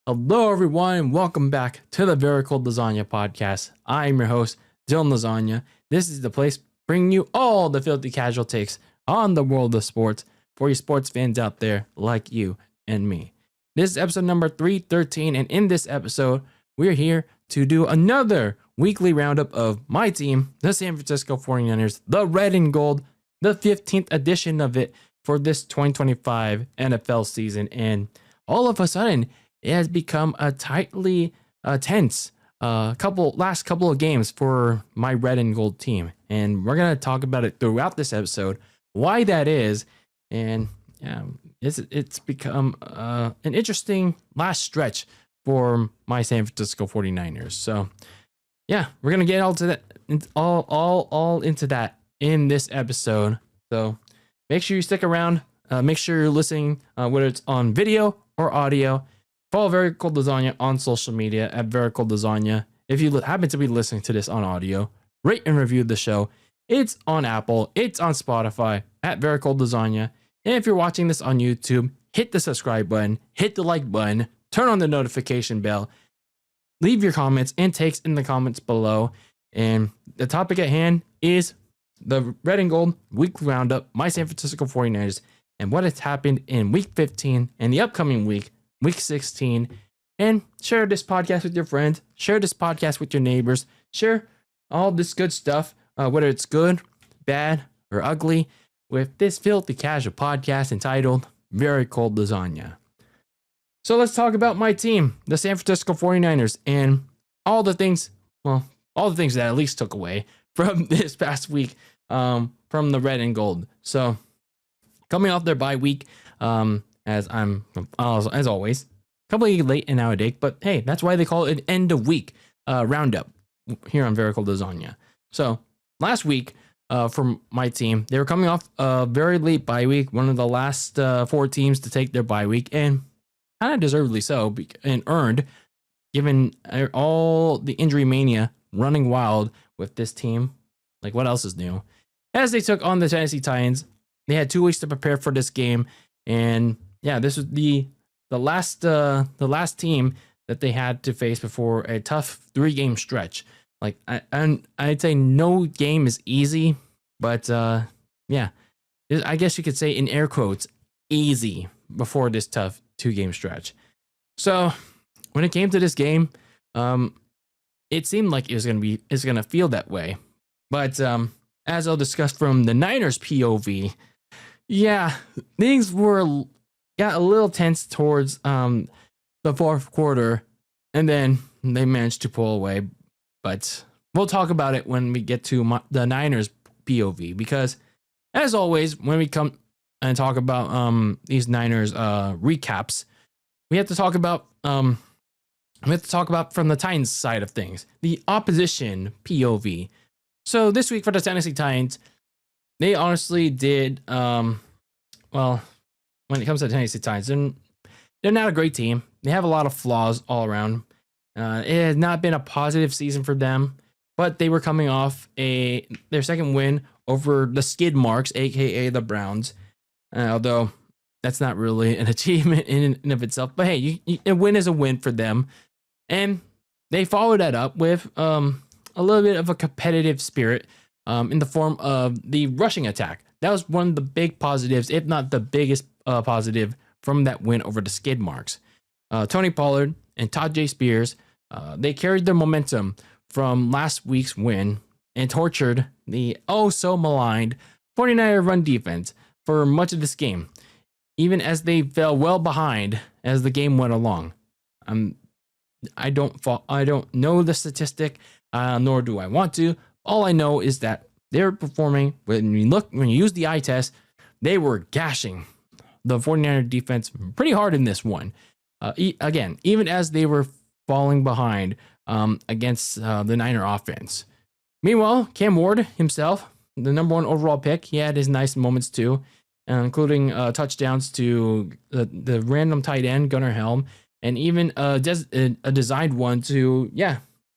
Hello, everyone, and welcome back to the Very Cold Lasagna Podcast. I'm your host, Dylan Lasagna. This is the place bringing you all the filthy casual takes on the world of sports for you sports fans out there like you and me. This is episode number 313, and in this episode, we're here to do another weekly roundup of my team, the San Francisco 49ers, the red and gold, the 15th edition of it for this 2025 NFL season. And all of a sudden, it has become a tightly tense last couple of games for my red and gold team. And we're going to talk about it throughout this episode, why that is. And it's become an interesting last stretch for my San Francisco 49ers. So yeah, we're going to get all to that, all into that in this episode. So make sure you stick around. Make sure you're listening, whether it's on video or audio. Follow Very Cold Lasagna on social media at Very Cold Lasagna. If you happen to be listening to this on audio, rate and review the show. It's on Apple. It's on Spotify at Very Cold Lasagna. And if you're watching this on YouTube, hit the subscribe button, hit the like button, turn on the notification bell, leave your comments and takes in the comments below. And the topic at hand is the red and gold weekly roundup, my San Francisco 49ers, and what has happened in week 15 and the upcoming week 16, and share this podcast with your friends, share this podcast with your neighbors, share all this good stuff, whether it's good, bad, or ugly, with this filthy casual podcast entitled Very Cold Lasagna. So let's talk about my team, the San Francisco 49ers, and all the things that at least took away from this past week from the red and gold. So coming off their bye week, as always, a couple of late and out of date, but hey, that's why they call it an end of week roundup here on Very Cold Lasagna. So last week, from my team, they were coming off a very late bye week, one of the last 4 teams to take their bye week, and kind of deservedly so, and earned, given all the injury mania running wild with this team. Like, what else is new? As they took on the Tennessee Titans, they had 2 weeks to prepare for this game, and yeah, this was the last team that they had to face before a tough 3-game stretch. Like, I'd say no game is easy, but yeah, I guess you could say in air quotes, easy before this tough 2-game stretch. So when it came to this game, it seemed like it's gonna feel that way. But as I'll discuss from the Niners POV, yeah, things got a little tense towards the fourth quarter, and then they managed to pull away. But we'll talk about it when we get to the Niners POV, because as always, when we come and talk about these Niners recaps, we have to talk about from the Titans side of things, the opposition POV. So this week for the Tennessee Titans, they honestly did when it comes to the Tennessee Titans, they're not a great team. They have a lot of flaws all around. It has not been a positive season for them, but they were coming off their second win over the skid marks, aka the Browns. Although that's not really an achievement in and of itself, but hey, a win is a win for them, and they followed that up with a little bit of a competitive spirit in the form of the rushing attack. That was one of the big positives, if not the biggest positive, from that win over the skid marks. Tony Pollard and Todd J. Spears, they carried their momentum from last week's win and tortured the oh-so-maligned 49er run defense for much of this game, even as they fell well behind as the game went along. I don't know the statistic, nor do I want to. All I know is that they're performing. When you use the eye test, they were gashing the 49er defense pretty hard in this one. Again, even as they were falling behind against the Niner offense. Meanwhile, Cam Ward himself, the number 1 overall pick, he had his nice moments too, including touchdowns to the random tight end, Gunnar Helm, and even a designed one to,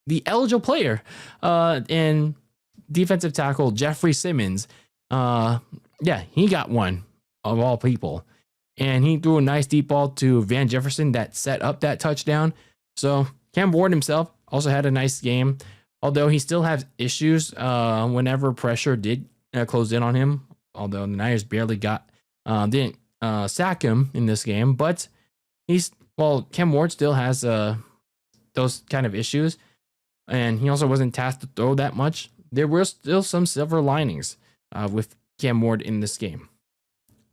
the eligible player and defensive tackle Jeffrey Simmons. He got one of all people. and he threw a nice deep ball to Van Jefferson that set up that touchdown. So Cam Ward himself also had a nice game, although he still has issues whenever pressure did close in on him. Although the Niners barely didn't sack him in this game, but Cam Ward still has those kind of issues, and he also wasn't tasked to throw that much. There were still some silver linings with Cam Ward in this game.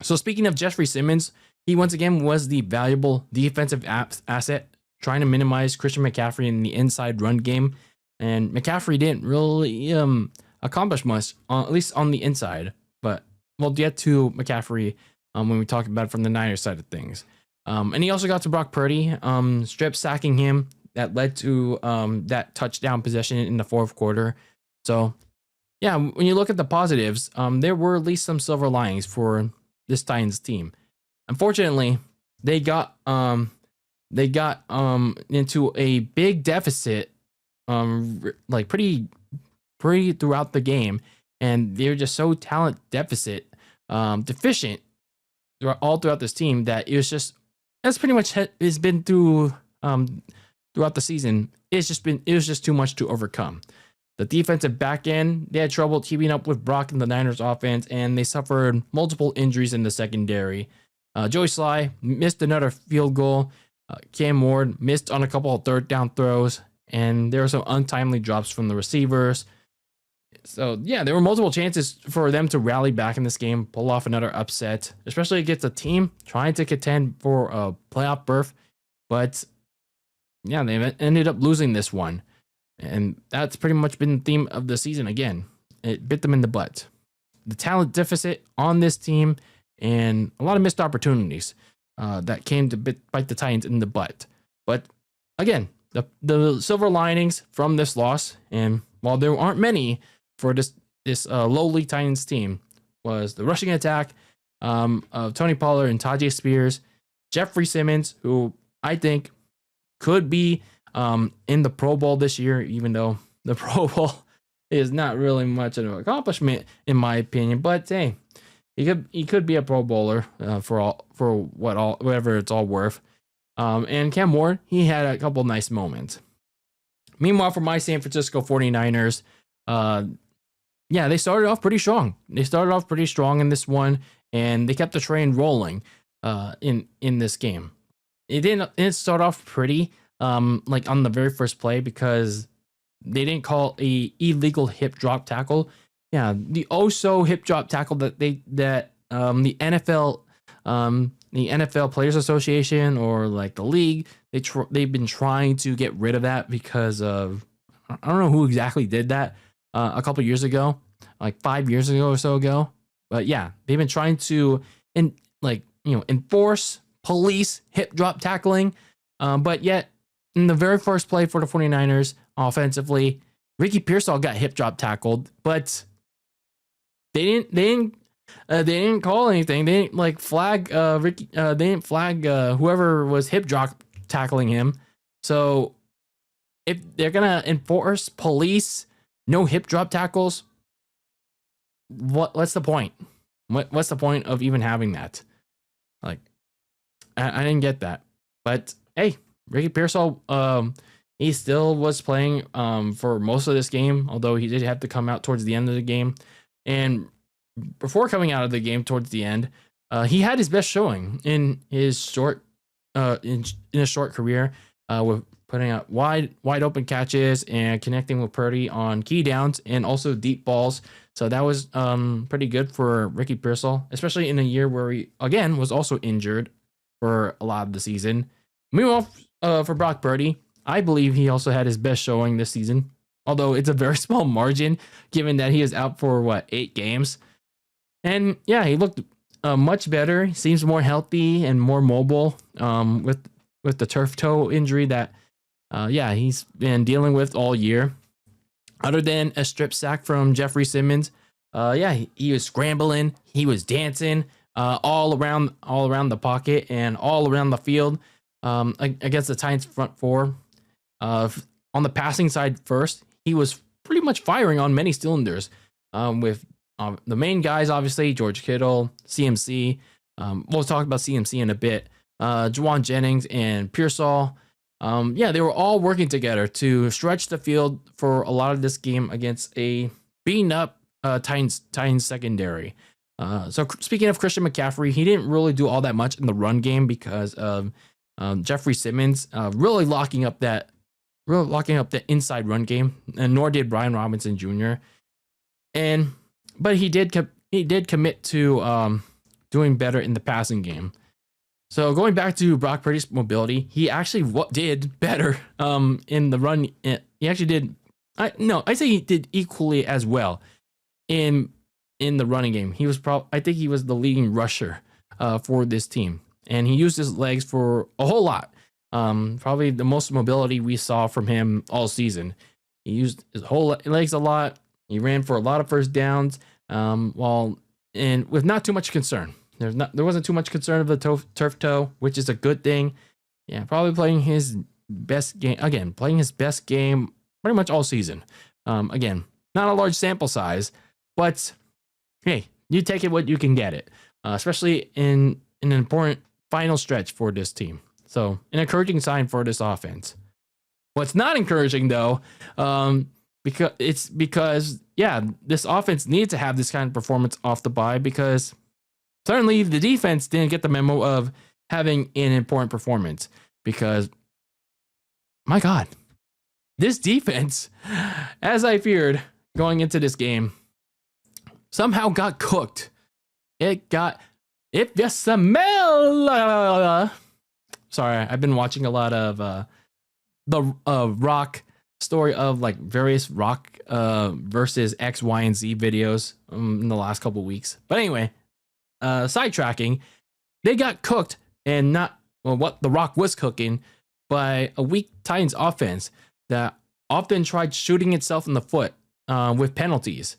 So speaking of Jeffrey Simmons, he once again was the valuable defensive asset, trying to minimize Christian McCaffrey in the inside run game. And McCaffrey didn't really accomplish much, at least on the inside. But we'll get to McCaffrey when we talk about it from the Niners side of things. And he also got to Brock Purdy, strip sacking him. That led to that touchdown possession in the fourth quarter. So, yeah, when you look at the positives, there were at least some silver linings for this Titans team. Unfortunately, they got into a big deficit, like pretty throughout the game, and they're just so talent deficient all throughout this team that that's pretty much has been through throughout the season. It was just too much to overcome. The defensive back end, they had trouble keeping up with Brock and the Niners offense, and they suffered multiple injuries in the secondary. Joey Sly missed another field goal. Cam Ward missed on a couple of third down throws, and there were some untimely drops from the receivers. So, yeah, there were multiple chances for them to rally back in this game, pull off another upset, especially against a team trying to contend for a playoff berth. But, yeah, they ended up losing this one. And that's pretty much been the theme of the season again. It bit them in the butt. The talent deficit on this team and a lot of missed opportunities that came to bite the Titans in the butt. But again, the silver linings from this loss, and while there aren't many for this lowly Titans team, was the rushing attack of Tony Pollard and Tajay Spears, Jeffrey Simmons, who I think could be in the Pro Bowl this year, even though the Pro Bowl is not really much of an accomplishment in my opinion. But hey, he could be a Pro Bowler whatever it's all worth. And Cam Ward, he had a couple nice moments. Meanwhile, for my San Francisco 49ers, they started off pretty strong. They started off pretty strong in this one, and they kept the train rolling in this game. It didn't start off pretty. Like on the very first play, because they didn't call a illegal hip drop tackle. Yeah, the hip drop tackle that the NFL Players Association, or like the league, they've been trying to get rid of that because of, I don't know who exactly did that a couple years ago, like 5 years ago or so ago. But yeah, they've been trying to enforce, police hip drop tackling, but yet. In the very first play for the 49ers offensively, Ricky Pearsall got hip drop tackled, but they didn't call anything. They didn't flag Ricky. They didn't flag whoever was hip drop tackling him. So if they're gonna enforce police no hip drop tackles, what's the point? What's the point of even having that? Like, I didn't get that. But hey. Ricky Pearsall, he still was playing for most of this game, although he did have to come out towards the end of the game. And before coming out of the game towards the end, he had his best showing in his short career, with putting out wide open catches and connecting with Purdy on key downs and also deep balls. So that was pretty good for Ricky Pearsall, especially in a year where he again was also injured for a lot of the season. Meanwhile, for Brock Purdy, I believe he also had his best showing this season, although it's a very small margin given that he is out for 8 games. And yeah, he looked much better. He seems more healthy and more mobile with the turf toe injury that he's been dealing with all year. Other than a strip sack from Jeffrey Simmons, he was scrambling, he was dancing all around the pocket and all around the field. Against the Titans front four. On the passing side first, he was pretty much firing on many cylinders with the main guys, obviously, George Kittle, CMC, We'll talk about CMC in a bit. Juwan Jennings and Pearsall. They were all working together to stretch the field for a lot of this game against a beaten up Titans secondary. So speaking of Christian McCaffrey, he didn't really do all that much in the run game because of Jeffrey Simmons really locking up the inside run game, and nor did Brian Robinson Jr. But he did commit to doing better in the passing game. So going back to Brock Purdy's mobility, he actually did better in the run. He actually did. I'd say he did equally as well in the running game. I think he was the leading rusher for this team, and he used his legs for a whole lot. Probably the most mobility we saw from him all season. He used his whole legs a lot. He ran for a lot of first downs, with not too much concern. There wasn't too much concern of the turf toe, which is a good thing. Yeah, probably playing his best game pretty much all season. Again, not a large sample size, but hey, you take it what you can get it, especially in an important final stretch for this team. So an encouraging sign for this offense. What's not encouraging though, because this offense needs to have this kind of performance off the bye, because certainly the defense didn't get the memo of having an important performance, because my God, this defense, as I feared going into this game, somehow got cooked. Sorry, I've been watching a lot of the Rock story of like various Rock versus X, Y, and Z videos in the last couple of weeks. But anyway, sidetracking, they got cooked, and what the Rock was cooking, by a weak Titans offense that often tried shooting itself in the foot with penalties.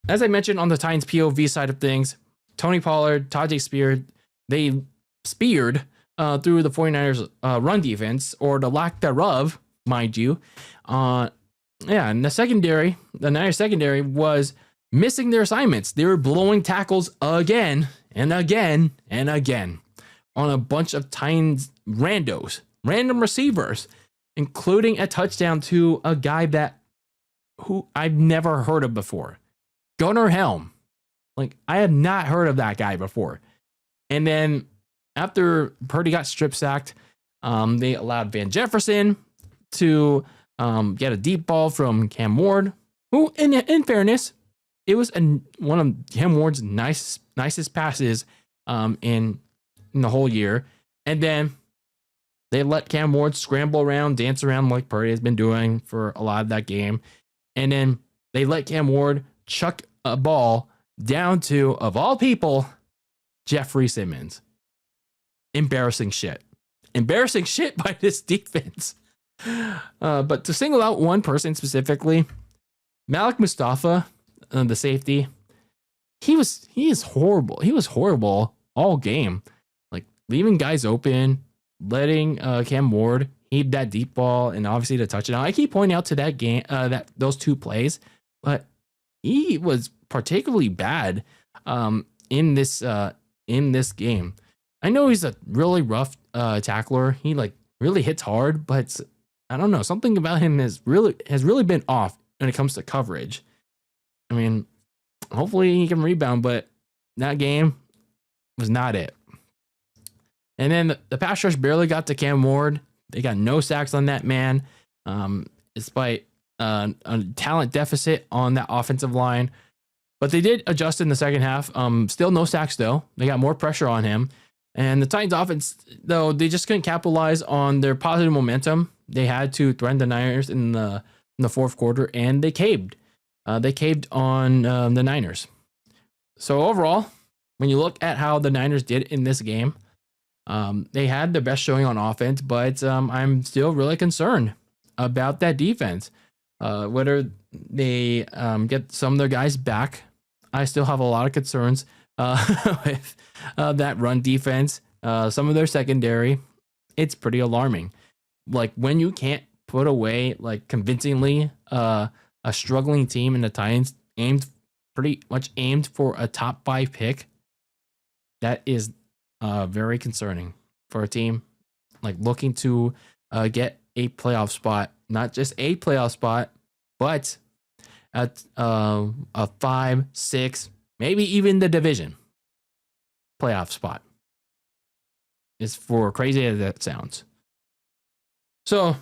As I mentioned on the Titans POV side of things, Tony Pollard, Tajay they speared through the 49ers run defense, or the lack thereof, mind you. And the Niners secondary was missing their assignments. They were blowing tackles again and again and again on a bunch of Titans random receivers, including a touchdown to a guy who I've never heard of before. Gunnar Helm. Like, I had not heard of that guy before. And then after Purdy got strip sacked, they allowed Van Jefferson to get a deep ball from Cam Ward, who, in fairness, it was one of Cam Ward's nicest passes in the whole year. And then they let Cam Ward scramble around, dance around like Purdy has been doing for a lot of that game. And then they let Cam Ward chuck a ball down to, of all people, Jeffrey Simmons. Embarrassing shit by this defense. But to single out one person specifically, Malik Mustafa, the safety, he is horrible. He was horrible all game, like leaving guys open, letting Cam Ward heave that deep ball, and obviously the touchdown. I keep pointing out to that game, those two plays, but he was particularly bad in this game. I know he's a really rough tackler. He like really hits hard, but I don't know, something about him has really been off when it comes to coverage. I mean, hopefully he can rebound, but that game was not it. And then the pass rush barely got to Cam Ward. They got no sacks on that man, despite a talent deficit on that offensive line. But they did adjust in the second half. Still no sacks, though. They got more pressure on him. And the Titans offense, though, they just couldn't capitalize on their positive momentum. They had to threaten the Niners in the fourth quarter, and they caved. They caved on the Niners. So overall, when you look at how the Niners did in this game, they had the best showing on offense, but I'm still really concerned about that defense. Whether they get some of their guys back, I still have a lot of concerns with that run defense. Some of their secondary, it's pretty alarming. Like when you can't put away like convincingly a struggling team, and the Titans aimed for a top 5 pick. That is very concerning for a team like looking to get a playoff spot, not just a playoff spot, but at a 5, 6, maybe even the division playoff spot. As for crazy as that sounds. So,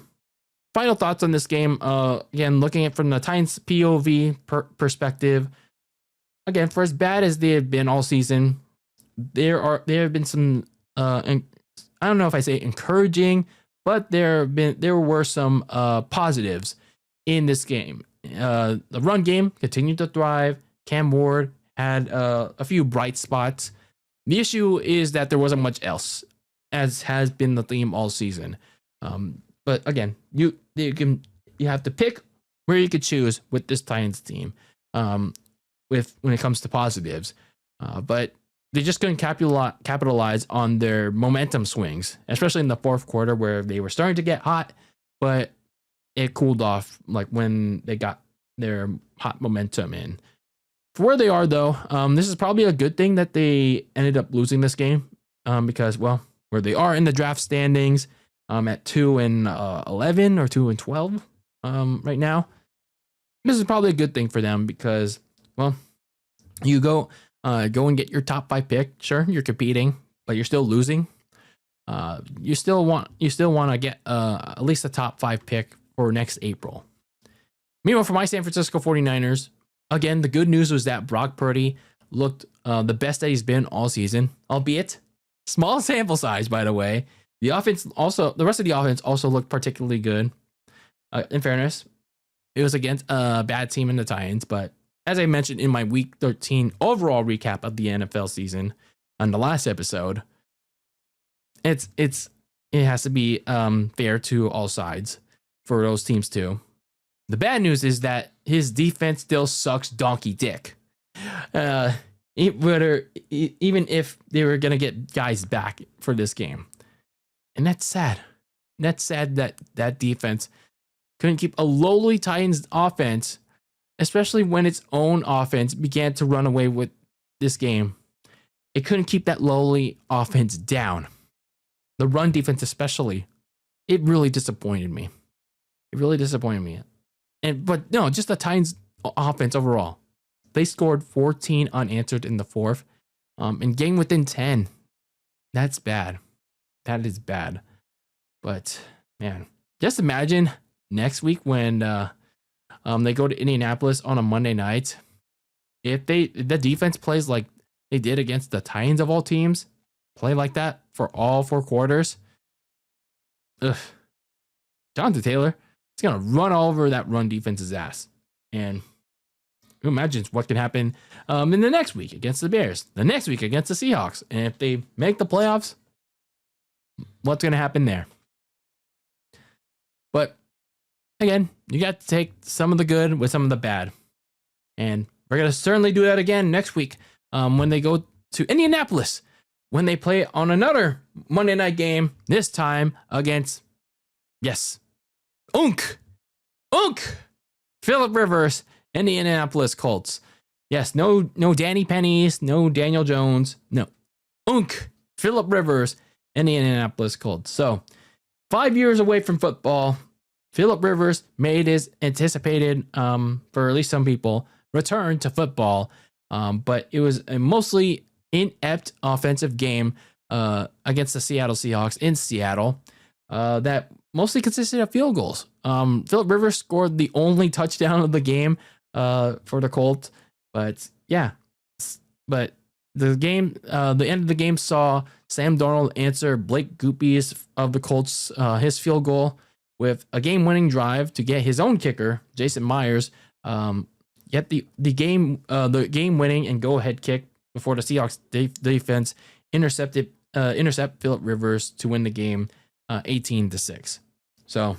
final thoughts on this game. Again, looking at it from the Titans POV perspective. Again, for as bad as they have been all season, there have been some. I don't know if I say encouraging, but there were some positives in this game. The run game continued to thrive. Cam Ward had a few bright spots. The issue is that there wasn't much else, as has been the theme all season. But again, you have to pick where you could choose with this Titans team. When it comes to positives, but they just couldn't capitalize on their momentum swings, especially in the fourth quarter where they were starting to get hot, but it cooled off like when they got their hot momentum in. For where they are, though, this is probably a good thing that they ended up losing this game because, well, where they are in the draft standings at 2-11 or 2-12 right now, this is probably a good thing for them because, well, you go and get your top 5 pick. Sure, you're competing, but you're still losing. You still want to get at least a top 5 pick for next April. Meanwhile, for my San Francisco 49ers, again, the good news was that Brock Purdy looked the best that he's been all season, albeit small sample size, by the way. The rest of the offense also looked particularly good. In fairness, it was against a bad team in the Titans, but as I mentioned in my Week 13 overall recap of the NFL season on the last episode, it has to be fair to all sides for those teams too. The bad news is that his defense still sucks donkey dick. Even if they were gonna get guys back for this game, and that's sad. That's sad that defense couldn't keep a lowly Titans offense, especially when its own offense began to run away with this game. It couldn't keep that lowly offense down. The run defense especially, it really disappointed me. But no, just the Titans offense overall. They scored 14 unanswered in the fourth and game within 10. That's bad. That is bad. But man, just imagine next week when they go to Indianapolis on a Monday night. If the defense plays like they did against the Titans of all teams, play like that for all 4 quarters, Jonathan Taylor is going to run all over that run defense's ass. And who imagines what can happen in the next week against the Bears, the next week against the Seahawks. And if they make the playoffs, what's going to happen there? But again, you got to take some of the good with some of the bad. And we're going to certainly do that again next week when they go to Indianapolis, when they play on another Monday night game, this time against, yes, Phillip Rivers and the Indianapolis Colts. Yes, no Danny Pennies, no Daniel Jones, no, Phillip Rivers and the Indianapolis Colts. So 5 years away from football, Phillip Rivers made his anticipated, for at least some people, return to football. But it was a mostly inept offensive game against the Seattle Seahawks in Seattle that mostly consisted of field goals. Phillip Rivers scored the only touchdown of the game for the Colts. But yeah, but the game, the end of the game saw Sam Darnold answer Blake Goopy's of the Colts his field goal with a game-winning drive to get his own kicker, Jason Myers, get the game-winning and go-ahead kick before the Seahawks defense intercept Phillip Rivers to win the game 18-6. So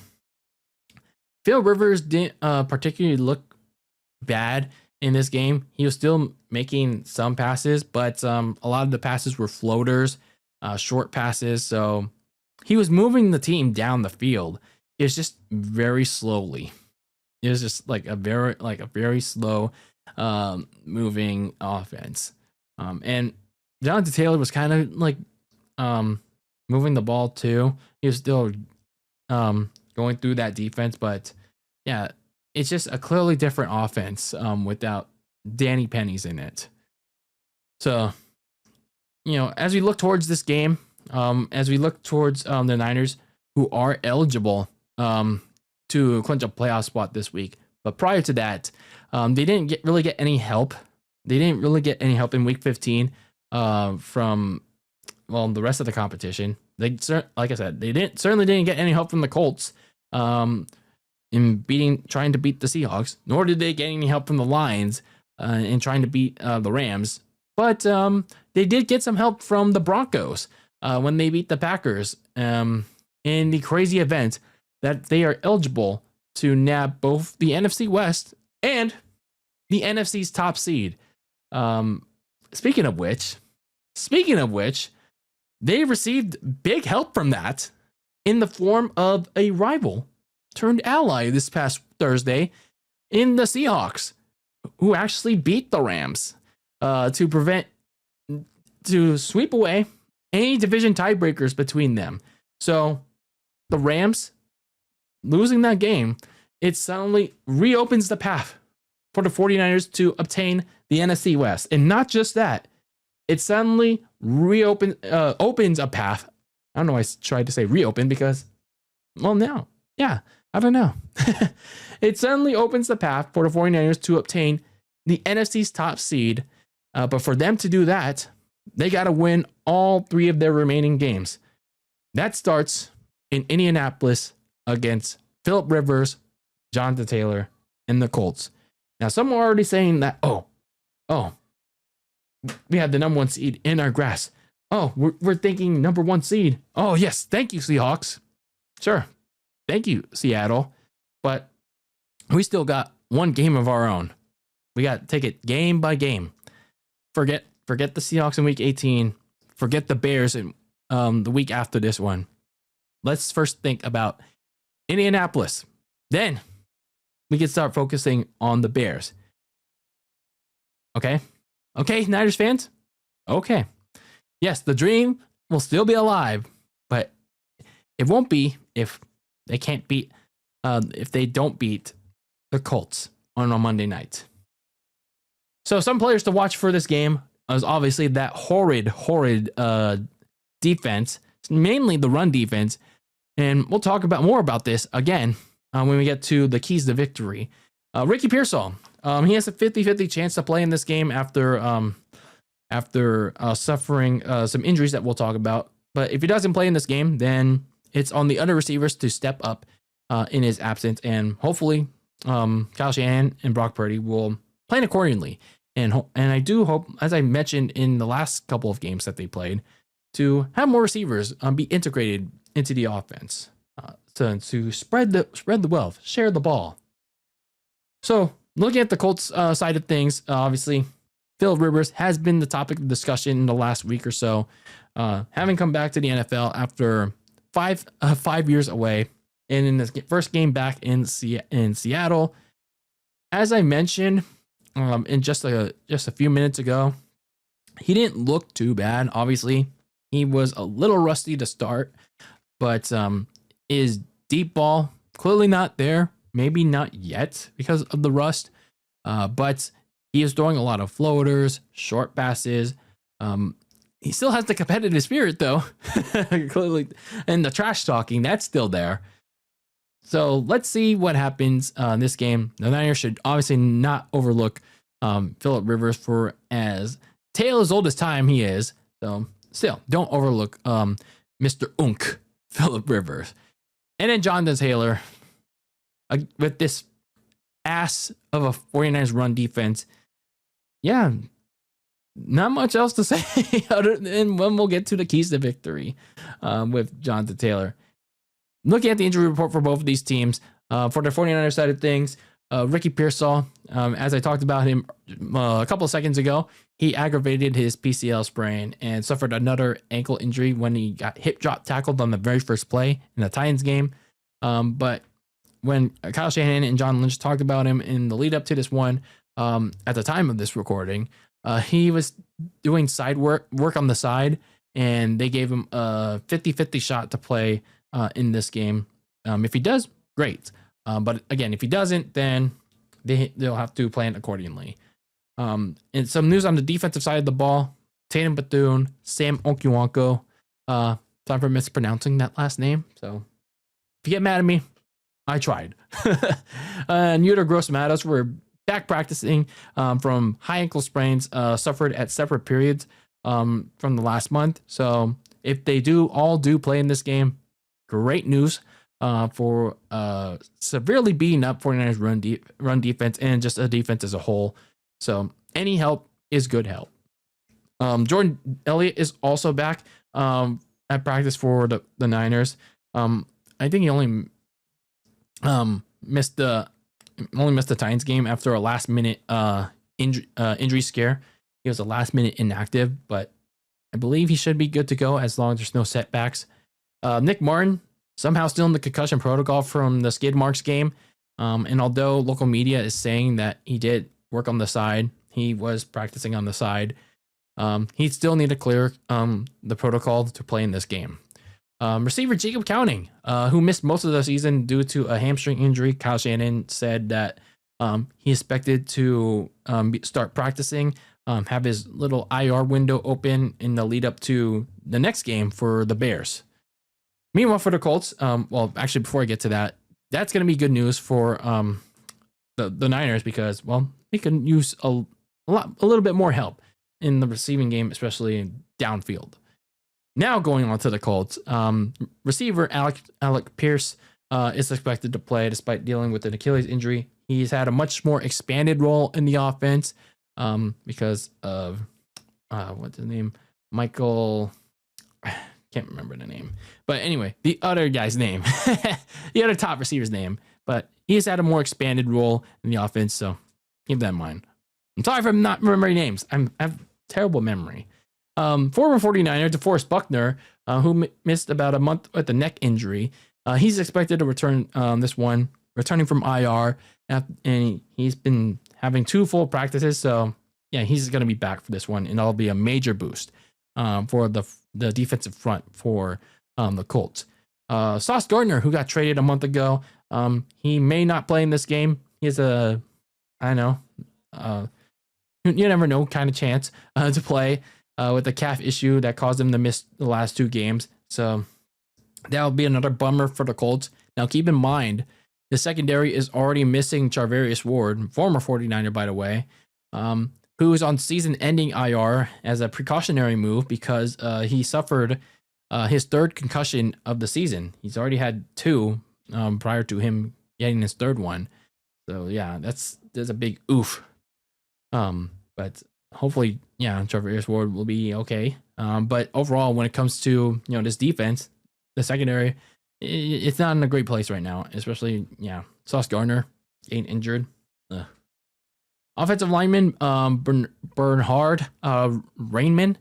Phillip Rivers didn't particularly look bad in this game. He was still making some passes, but a lot of the passes were floaters, short passes. So he was moving the team down the field. It was just very slowly. It was just like a very slow moving offense. And Jonathan Taylor was kind of like moving the ball too. He was still going through that defense, but yeah, it's just a clearly different offense without Danny Pennies in it. So, as we look towards this game, as we look towards the Niners, who are eligible to clinch a playoff spot this week, but prior to that, they didn't really get any help. They didn't really get any help in Week 15 from the rest of the competition. Like I said, they certainly didn't get any help from the Colts in trying to beat the Seahawks, nor did they get any help from the Lions in trying to beat the Rams. But they did get some help from the Broncos when they beat the Packers in the crazy event that they are eligible to nab both the NFC West and the NFC's top seed. Speaking of which, they received big help from that in the form of a rival turned ally this past Thursday in the Seahawks, who actually beat the Rams to sweep away any division tiebreakers between them. So the Rams losing that game, it suddenly reopens the path for the 49ers to obtain the NFC West. And not just that, it suddenly opens a path. I don't know why I tried to say reopen because, no. Yeah, I don't know. It suddenly opens the path for the 49ers to obtain the NFC's top seed. But for them to do that, they got to win all 3 of their remaining games. That starts in Indianapolis against Phillip Rivers, Jonathan Taylor, and the Colts. Now, some are already saying that, we have the number 1 seed in our grasp. Oh, we're thinking number 1 seed. Oh, yes. Thank you, Seahawks. Sure. Thank you, Seattle. But we still got 1 game of our own. We got to take it game by game. Forget the Seahawks in week 18. Forget the Bears in the week after this one. Let's first think about Indianapolis. Then we can start focusing on the Bears. Okay, Niners fans? Okay. Yes, the dream will still be alive, but it won't be if they can't beat, if they don't beat the Colts on a Monday night. So some players to watch for this game is obviously that horrid defense, mainly the run defense. And we'll talk more about this again when we get to the keys to victory. Ricky Pearsall, he has a 50-50 chance to play in this game after suffering some injuries that we'll talk about. But if he doesn't play in this game, then it's on the other receivers to step up in his absence. And hopefully Kyle Shanahan and Brock Purdy will plan accordingly. And I do hope, as I mentioned in the last couple of games that they played, to have more receivers be integrated into the offense to spread the wealth, share the ball. So looking at the Colts side of things, obviously Phillip Rivers has been the topic of discussion in the last week or so, having come back to the NFL after 5 years away, and in his first game back in Seattle. As I mentioned in just a few minutes ago, he didn't look too bad. Obviously, he was a little rusty to start, but his deep ball clearly not there. Maybe not yet because of the rust, but he is throwing a lot of floaters, short passes. He still has the competitive spirit, though, clearly, and the trash talking, that's still there. So let's see what happens in this game. The Niners should obviously not overlook Phillip Rivers for as tale as old as time he is. So still, don't overlook Mr. Unk, Phillip Rivers. And then Jonathan Taylor, with this ass of a 49ers run defense. Yeah, not much else to say other than when we'll get to the keys to victory with Jonathan Taylor. Looking at the injury report for both of these teams, for the 49ers side of things, Ricky Pearsall, as I talked about him a couple of seconds ago, he aggravated his PCL sprain and suffered another ankle injury when he got hip drop tackled on the very first play in the Titans game. But when Kyle Shanahan and John Lynch talked about him in the lead up to this one, at the time of this recording, He was doing side work on the side, and they gave him a 50-50 shot to play in this game. If he does, great. But again, if he doesn't, then they'll have to plan accordingly. And some news on the defensive side of the ball: Tatum Bethune, Sam Okiwanko. Sorry for mispronouncing that last name. So if you get mad at me, I tried. Nuter Gross-Matos were back practicing from high ankle sprains suffered at separate periods from the last month. So if they all do play in this game, great news for severely beating up 49ers run defense and just a defense as a whole. So any help is good help. Jordan Elliott is also back at practice for the Niners. I think he only missed the Titans game after a last minute injury scare. He was a last minute inactive, but I believe he should be good to go as long as there's no setbacks. Nick Martin somehow still in the concussion protocol from the skid marks game. And although local media is saying that he did work on the side, he was practicing on the side. He still need to clear the protocol to play in this game. Receiver Jacob Counting, who missed most of the season due to a hamstring injury. Kyle Shanahan said that he expected to start practicing, have his little IR window open in the lead up to the next game for the Bears. Meanwhile, for the Colts, well, actually, before I get to that, that's going to be good news for the Niners because, well, they can use a little bit more help in the receiving game, especially downfield. Now going on to the Colts, receiver Alec Pierce is expected to play despite dealing with an Achilles injury. He's had a much more expanded role in the offense because of what's his name, Michael. Can't remember the name, but anyway, the other guy's name, the other top receiver's name. But he's had a more expanded role in the offense, so keep that in mind. I'm sorry for not remembering names. I have terrible memory. Former 49er DeForest Buckner, who missed about a month with a neck injury, he's expected to return returning from IR, and he's been having 2 full practices. So yeah, he's going to be back for this one, and that'll be a major boost for the defensive front for the Colts. Sauce Gardner, who got traded a month ago, he may not play in this game. He has you never know kind of chance to play with a calf issue that caused him to miss the last 2 games. So that'll be another bummer for the Colts. Now keep in mind, the secondary is already missing Charvarius Ward, former 49er by the way, who is on season-ending IR as a precautionary move because he suffered his 3rd concussion of the season. He's already had 2 prior to him getting his 3rd one. So yeah, there's a big oof. But hopefully, yeah, Charvarius Ward will be okay. But overall, when it comes to this defense, the secondary, it's not in a great place right now. Especially, Sauce Gardner getting injured. Offensive lineman Bernhard Rainman.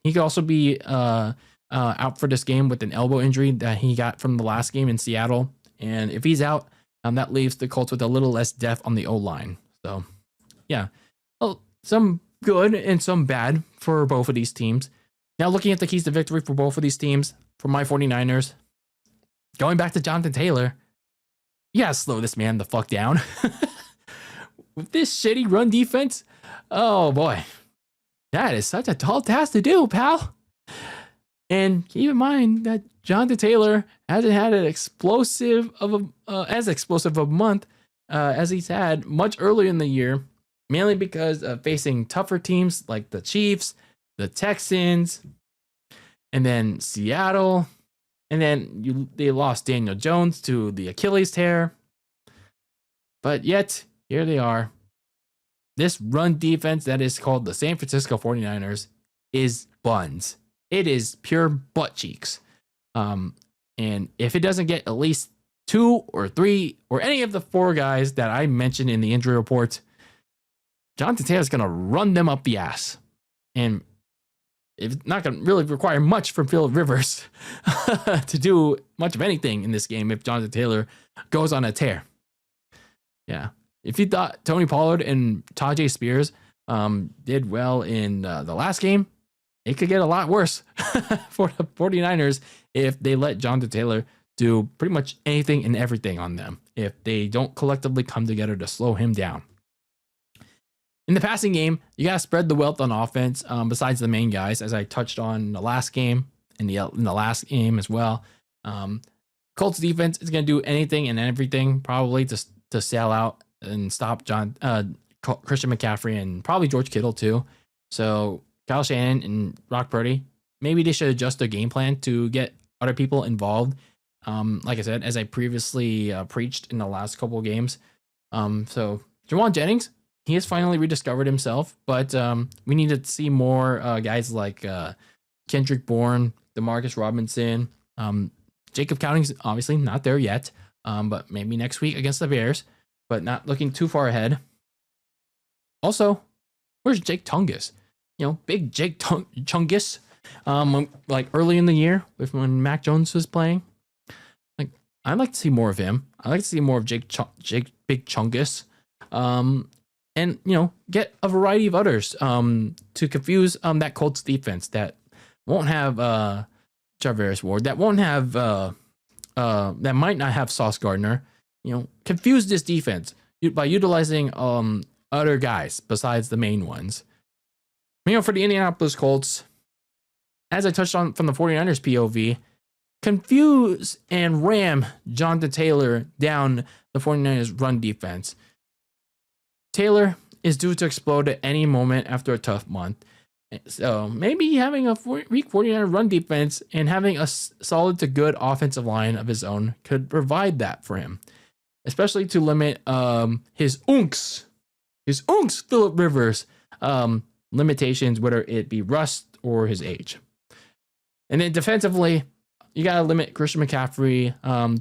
He could also be out for this game with an elbow injury that he got from the last game in Seattle. And if he's out, that leaves the Colts with a little less depth on the O-line. So, yeah. Well, some good and some bad for both of these teams. Now looking at the keys to victory for both of these teams, for my 49ers, going back to Jonathan Taylor, you gotta slow this man the fuck down. With this shitty run defense, oh boy, that is such a tall task to do, pal. And keep in mind that Jonathan Taylor hasn't had as explosive of a month as he's had much earlier in the year, mainly because of facing tougher teams like the Chiefs, the Texans, and then Seattle, and then they lost Daniel Jones to the Achilles tear. But yet, here they are. This run defense that is called the San Francisco 49ers is buns. It is pure butt cheeks. And if it doesn't get at least 2 or 3 or any of the 4 guys that I mentioned in the injury report, Jonathan Taylor's going to run them up the ass. And it's not going to really require much from Phillip Rivers to do much of anything in this game if Jonathan Taylor goes on a tear. Yeah. If you thought Tony Pollard and Tajay Spears did well in the last game. It could get a lot worse for the 49ers if they let Jonathan Taylor do pretty much anything and everything on them, if they don't collectively come together to slow him down. In the passing game, you got to spread the wealth on offense besides the main guys, as I touched on in the last game, in the last game as well. Colts defense is going to do anything and everything probably to sail out and stop Christian McCaffrey and probably George Kittle too. So Kyle Shanahan and Brock Purdy, maybe they should adjust their game plan to get other people involved. Like I said, as I previously preached in the last couple of games. So Jawan Jennings, he has finally rediscovered himself, but we need to see more guys like Kendrick Bourne, Demarcus Robinson. Jacob Counting's obviously not there yet, but maybe next week against the Bears, but not looking too far ahead. Also, where's Jake Tungus? Big Jake Chungus. Like early in the year when Mac Jones was playing. Like, I'd like to see more of him. I'd like to see more of Jake Big Chungus. And get a variety of others to confuse that Colts defense that won't have Charvarius Ward, that won't have that might not have Sauce Gardner. Confuse this defense by utilizing other guys besides the main ones. For the Indianapolis Colts, as I touched on from the 49ers POV, confuse and ram Jonathan Taylor down the 49ers run defense. Taylor is due to explode at any moment after a tough month. So maybe having a weak 49er run defense and having a solid to good offensive line of his own could provide that for him, especially to limit his Phillip Rivers limitations, whether it be rust or his age. And then defensively, you got to limit Christian McCaffrey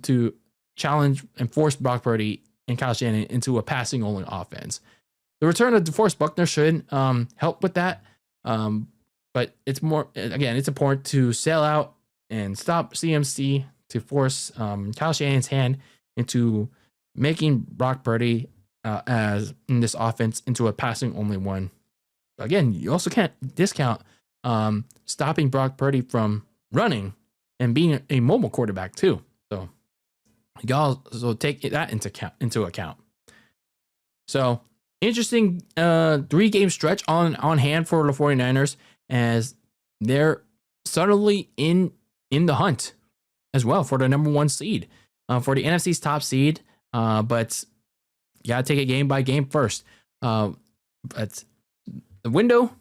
to challenge and force Brock Purdy and Kyle Shanahan into a passing-only offense. The return of DeForest Buckner should help with that. But it's important to sail out and stop CMC to force Kyle Shanahan's hand into making Brock Purdy as in this offense into a passing-only one. Again, you also can't discount stopping Brock Purdy from running and being a mobile quarterback too. So you gotta also take that into account. So interesting 3-game stretch on hand for the 49ers as they're suddenly in the hunt as well for the number 1 seed, for the NFC's top seed. But you gotta take it game by game first. But the window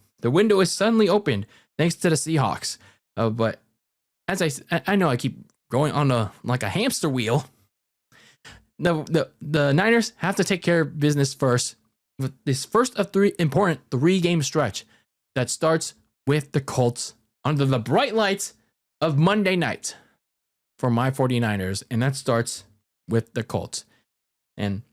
is suddenly opened thanks to the Seahawks. But as I know I keep going on a hamster wheel. The Niners have to take care of business first with this first of 3 important 3-game stretch that starts with the Colts under the bright lights of Monday night for my 49ers, and that starts with the Colts. And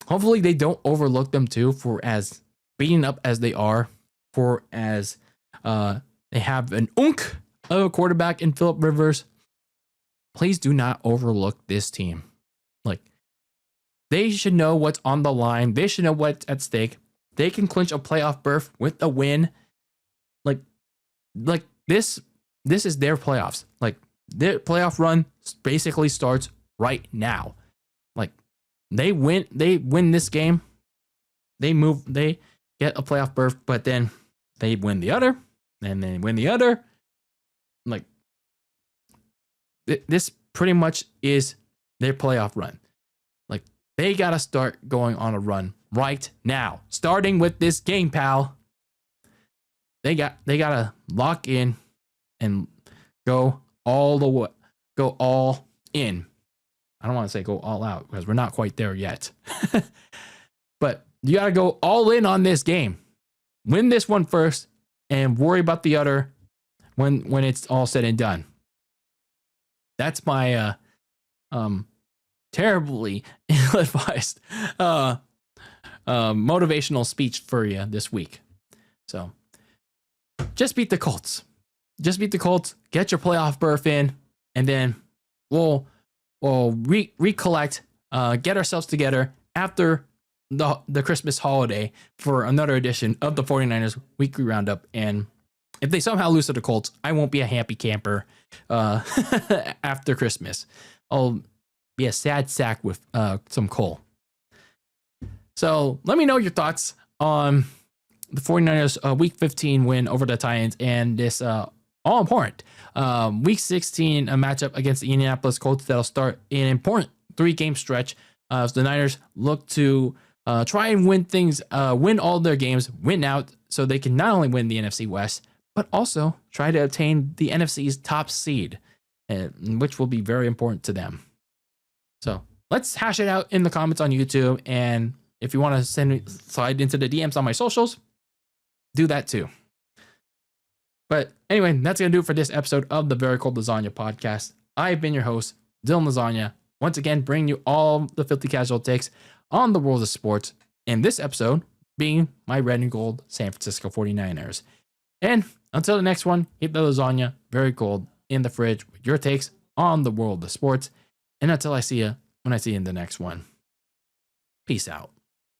hopefully they don't overlook them too, for as beaten up as they are, for as they have an unk of a quarterback in Phillip Rivers. Please do not overlook this team. They should know what's on the line. They should know what's at stake. They can clinch a playoff berth with a win. Like this is their playoffs. Their playoff run basically starts right now. They win this game. They get a playoff berth, but then they win the other, and then win the other. This pretty much is their playoff run. They got to start going on a run right now, starting with this game, pal. They got to lock in and go all in. I don't want to say go all out because we're not quite there yet. But you got to go all in on this game. Win this one first and worry about the other when it's all said and done. That's my terribly ill-advised motivational speech for you this week. So just beat the Colts. Just beat the Colts. Get your playoff berth in, and then we'll recollect, get ourselves together after the Christmas holiday for another edition of the 49ers Weekly Roundup. And if they somehow lose to the Colts, I won't be a happy camper after Christmas. I'll be a sad sack with some coal. So let me know your thoughts on the 49ers Week 15 win over the Titans and this all important Week 16 a matchup against the Indianapolis Colts that'll start an important 3-game stretch as the Niners look to try and win things, win all their games, win out so they can not only win the NFC West, but also try to obtain the NFC's top seed, which will be very important to them. So let's hash it out in the comments on YouTube. And if you want to slide into the DMs on my socials, do that too. But anyway, that's going to do it for this episode of the Very Cold Lasagna Podcast. I've been your host, Dylan Lasagna, once again bringing you all the filthy casual takes on the world of sports, and this episode being my red and gold San Francisco 49ers. And until the next one, keep the lasagna very cold in the fridge with your takes on the world of sports. And until I see you when I see you in the next one, peace out.